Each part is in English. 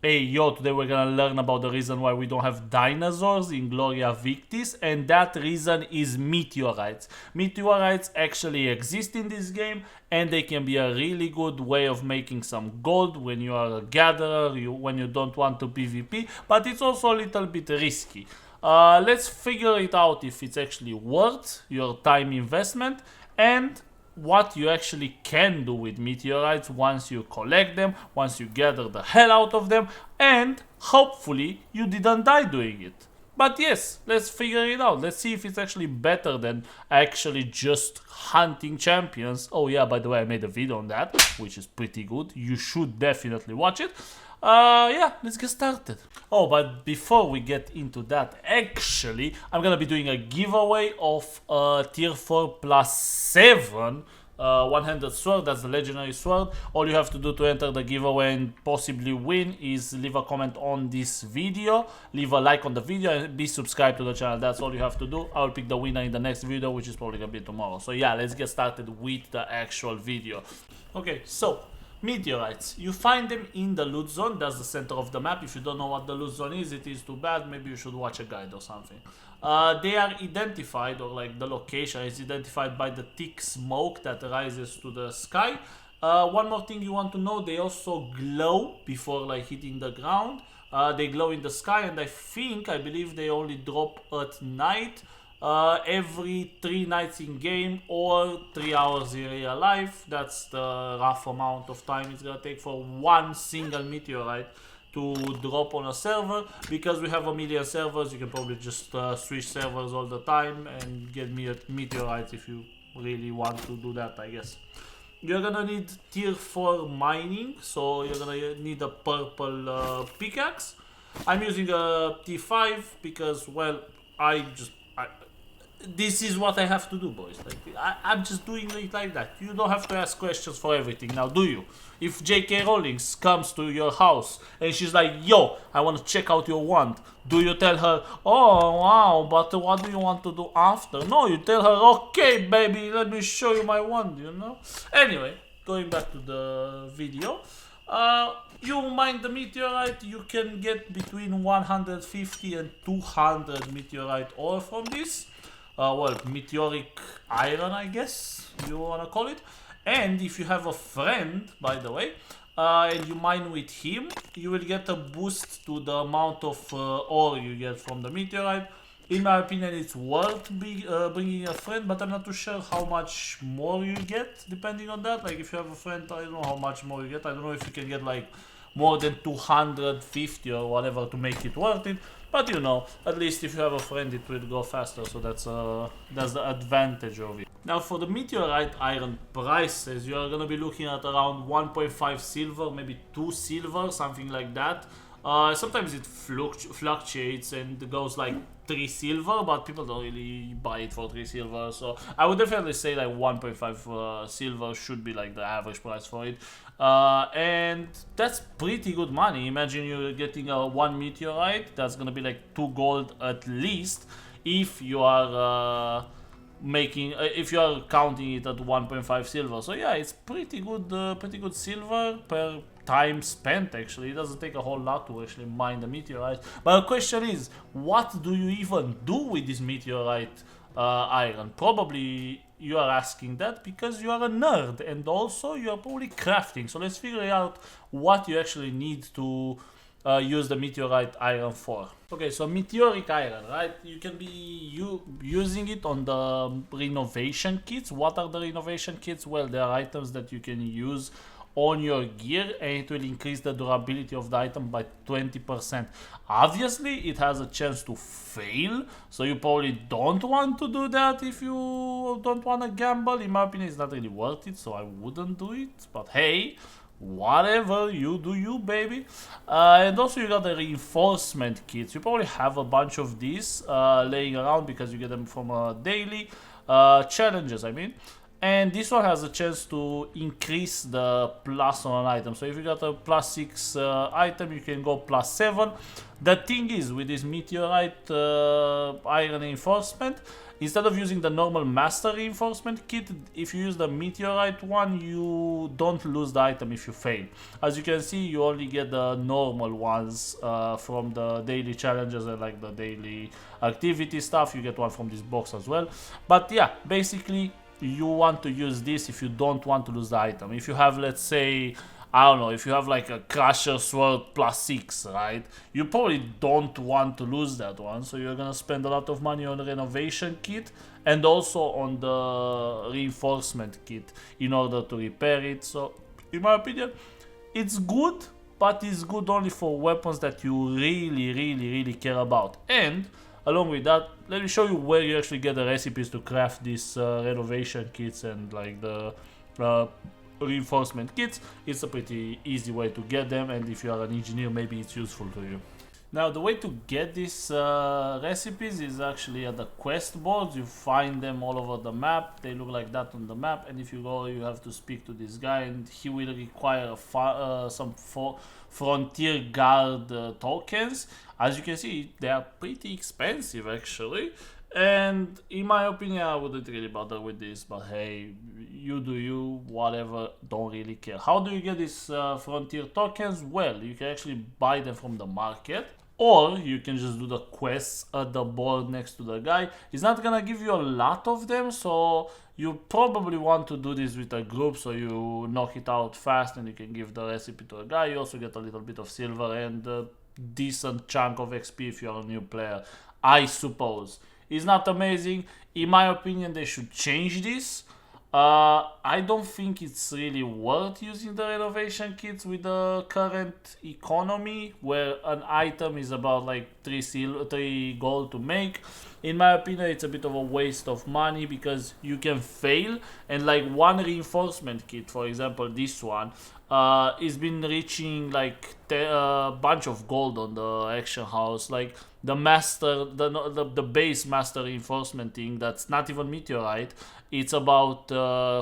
Hey yo, today we're gonna learn about the reason why we don't have dinosaurs in Gloria Victis, and that reason is meteorites. Meteorites actually exist in this game, and they can be a really good way of making some gold when you are a gatherer, when you don't want to PvP, but it's also a little bit risky. Let's figure it out if it's actually worth your time investment, and what you actually can do with meteorites once you collect them, once you gather the hell out of them, and hopefully you didn't die doing it. But yes, let's figure it out. Let's see if it's actually better than actually just hunting champions. Oh yeah, by the way, I made a video on that, which is pretty good. You should definitely watch it. Yeah, let's get started. Oh, but before we get into that, actually, I'm gonna be doing a giveaway of tier 4 plus 7 one-handed sword. That's the legendary sword. All you have to do to enter the giveaway and possibly win is leave a comment on this video, leave a like on the video, and be subscribed to the channel. That's all you have to do. I'll pick the winner in the next video, which is probably gonna be tomorrow. So yeah, let's get started with the actual video. Okay, so meteorites. You find them in the loot zone. That's the center of the map. If you don't know what the loot zone is, it is too bad. Maybe you should watch a guide or something. They are identified, or like the location is identified by the thick smoke that rises to the sky. One more thing you want to know, they also glow before like hitting the ground. They glow in the sky, and I believe they only drop at night. Every 3 nights in game or 3 hours in real life. That's the rough amount of time it's gonna take for one single meteorite to drop on a server. Because we have a million servers, you can probably just switch servers all the time and get meteorites if you really want to do that, I guess. You're gonna need tier 4 mining, so you're gonna need a purple pickaxe. I'm using a T5 because, well, this is what I have to do, boys. Like, I'm just doing it like that. You don't have to ask questions for everything now, do you? If J.K. Rowling comes to your house and she's like, yo, I want to check out your wand, do you tell her, oh wow, but what do you want to do after? No, you tell her, okay baby, let me show you my wand, you know? Anyway, going back to the video. You mine the meteorite, you can get between 150 and 200 meteorite ore from this. Well, meteoric iron, I guess you wanna call it. And if you have a friend, by the way, and you mine with him, you will get a boost to the amount of ore you get from the meteorite. In my opinion, it's worth bringing a friend, but I'm not too sure how much more you get depending on that. Like, if you have a friend, I don't know how much more you get. I don't know if you can get like more than 250 or whatever to make it worth it. But you know, at least if you have a friend, it will go faster. So that's the advantage of it. Now for the meteorite iron prices, you are gonna be looking at around 1.5 silver, maybe 2 silver, something like that. Sometimes it fluctuates and it goes like 3 silver, but people don't really buy it for 3 silver. So I would definitely say like 1.5 silver should be like the average price for it. And that's pretty good money. Imagine you're getting a 1 meteorite, that's gonna be like 2 gold at least if you are if you are counting it at 1.5 silver. So yeah, it's pretty good silver per time spent. Actually, it doesn't take a whole lot to actually mine the meteorite. But the question is, what do you even do with this meteorite iron? Probably you are asking that because you are a nerd, and also you are probably crafting. So let's figure out what you actually need to use the meteorite iron for. Okay, so meteoric iron, right? You can be using it on the renovation kits. What are the renovation kits? Well, they are items that you can use on your gear, and it will increase the durability of the item by 20%. Obviously, it has a chance to fail, so you probably don't want to do that if you don't want to gamble. In my opinion, it's not really worth it, so I wouldn't do it. But hey, whatever, you do you, baby. And also you got the reinforcement kits. You probably have a bunch of these laying around because you get them from daily challenges, I mean. And this one has a chance to increase the plus on an item. So if you got a +6 item, you can go +7. The thing is, with this meteorite iron reinforcement, instead of using the normal master reinforcement kit, if you use the meteorite one, you don't lose the item if you fail. As you can see, you only get the normal ones from the daily challenges and like the daily activity stuff. You get one from this box as well. But yeah, basically you want to use this if you don't want to lose the item. If you have, let's say, I don't know, if you have like a Crusher Sword +6, right? You probably don't want to lose that one, so you're gonna spend a lot of money on the renovation kit and also on the reinforcement kit in order to repair it. So, in my opinion, it's good, but it's good only for weapons that you really care about. And along with that, let me show you where you actually get the recipes to craft these renovation kits and like the reinforcement kits. It's a pretty easy way to get them, and if you are an engineer, maybe it's useful to you. Now, the way to get these recipes is actually at the quest boards. You find them all over the map. They look like that on the map, and if you go, you have to speak to this guy, and he will require some frontier guard tokens. As you can see, they are pretty expensive actually, and in my opinion, I wouldn't really bother with this, but hey, you do you, whatever, don't really care. How do you get these frontier tokens? Well, you can actually buy them from the market, or you can just do the quests at the board next to the guy. It's not gonna give you a lot of them, so you probably want to do this with a group so you knock it out fast and you can give the recipe to a guy. You also get a little bit of silver and a decent chunk of XP if you're a new player, I suppose. It's not amazing. In my opinion, they should change this. I don't think it's really worth using the renovation kits with the current economy, where an item is about like 3 gold to make. In my opinion, it's a bit of a waste of money because you can fail, and like one reinforcement kit, for example this one, it's been reaching like a bunch of gold on the action house. Like the master, the base master reinforcement thing, that's not even meteorite, it's about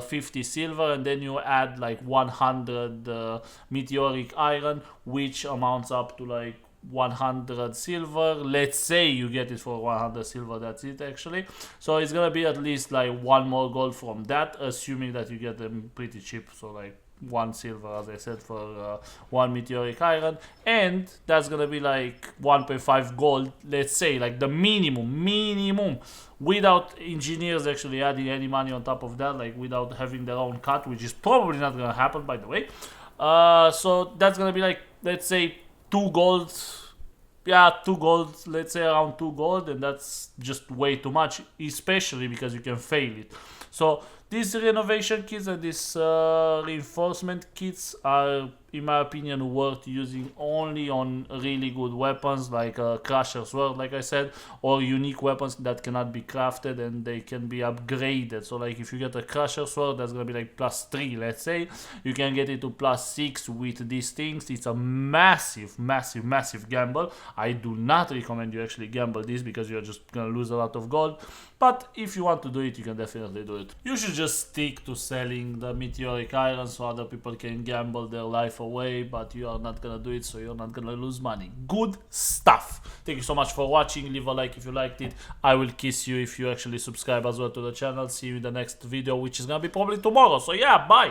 50 silver, and then you add like 100 meteoric iron, which amounts up to like 100 silver. Let's say you get it for 100 silver, that's it actually. So it's gonna be at least like one more gold from that, assuming that you get them pretty cheap, so like 1 silver, as I said, for 1 meteoric iron, and that's gonna be like 1.5 gold, let's say, like the minimum, without engineers actually adding any money on top of that, like without having their own cut, which is probably not gonna happen, by the way. So that's gonna be like, let's say, 2 gold. Yeah, 2 gold, let's say around 2 gold, and that's just way too much, especially because you can fail it. So these renovation kits and these reinforcement kits are, in my opinion, worth using only on really good weapons like a Crusher Sword, like I said, or unique weapons that cannot be crafted and they can be upgraded. So like if you get a Crusher Sword, that's gonna be like +3, let's say, you can get it to +6 with these things. It's a massive gamble. I do not recommend you actually gamble this because you're just gonna lose a lot of gold, but if you want to do it, you can definitely do it. You should just stick to selling the meteoric iron so other people can gamble their life away, but you are not gonna do it, so you're not gonna lose money. Good stuff. Thank you so much for watching. Leave a like if you liked it. I will kiss you if you actually subscribe as well to the channel. See you in the next video, which is gonna be probably tomorrow. So yeah, bye.